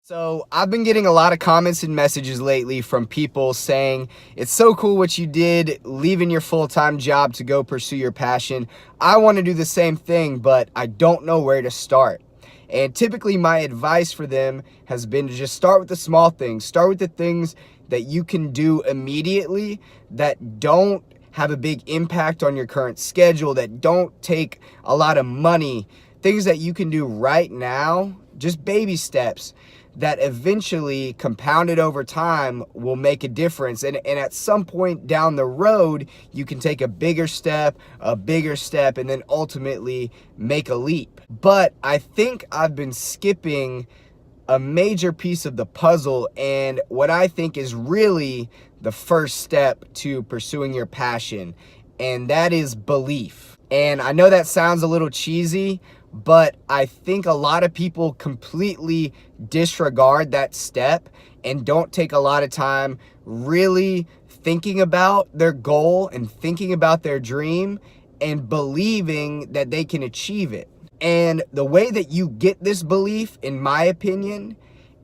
So I've been getting a lot of comments and messages lately from people saying, it's so cool what you did, leaving your full-time job to go pursue your passion. I want to do the same thing, but I don't know where to start. And typically my advice for them has been to just start with the small things. Start with the things that you can do immediately that don't have a big impact on your current schedule, that don't take a lot of money, things that you can do right now, just baby steps that eventually compounded over time will make a difference. And at some point down the road, you can take a bigger step, and then ultimately make a leap. But I think I've been skipping a major piece of the puzzle, and what I think is really the first step to pursuing your passion, and that is belief. And I know that sounds a little cheesy, but I think a lot of people completely disregard that step and don't take a lot of time really thinking about their goal and thinking about their dream and believing that they can achieve it. And the way that you get this belief, in my opinion,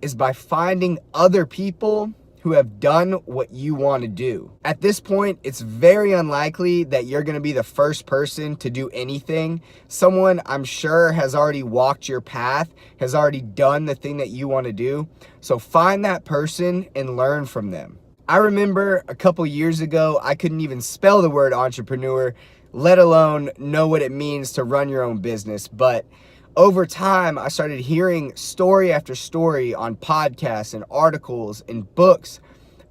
is by finding other people who have done what you want to do. At this point, it's very unlikely that you're going to be the first person to do anything. Someone, I'm sure, has already walked your path, has already done the thing that you want to do. So find that person and learn from them. I remember a couple years ago, I couldn't even spell the word entrepreneur, let alone know what it means to run your own business. But over time, I started hearing story after story on podcasts and articles and books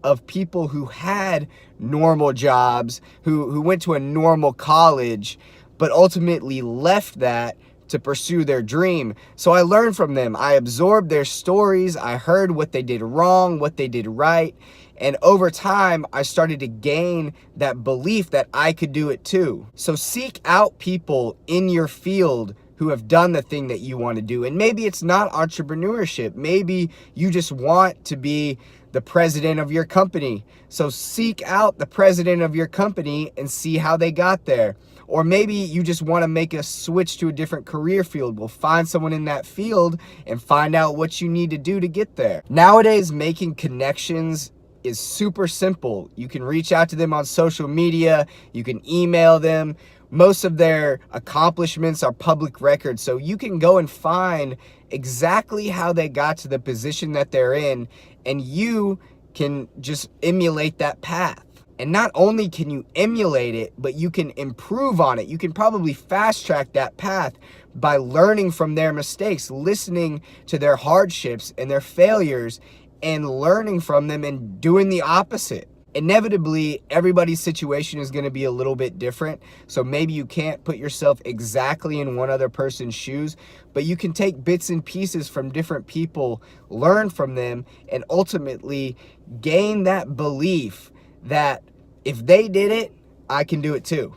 of people who had normal jobs, who went to a normal college, but ultimately left that to pursue their dream. So I learned from them. I absorbed their stories. I heard what they did wrong, what they did right. And over time, I started to gain that belief that I could do it too. So seek out people in your field who have done the thing that you want to do. And maybe it's not entrepreneurship. Maybe you just want to be the president of your company. So seek out the president of your company and see how they got there. Or maybe you just want to make a switch to a different career field. Well, find someone in that field and find out what you need to do to get there. Nowadays, making connections is super simple. You can reach out to them on social media. You can email them. Most of their accomplishments are public record, so you can go and find exactly how they got to the position that they're in, and you can just emulate that path. And not only can you emulate it, but you can improve on it. You can probably fast track that path by learning from their mistakes, listening to their hardships and their failures, and learning from them and doing the opposite. Inevitably, everybody's situation is going to be a little bit different. So maybe you can't put yourself exactly in one other person's shoes, but you can take bits and pieces from different people, learn from them, and ultimately gain that belief that if they did it, I can do it too.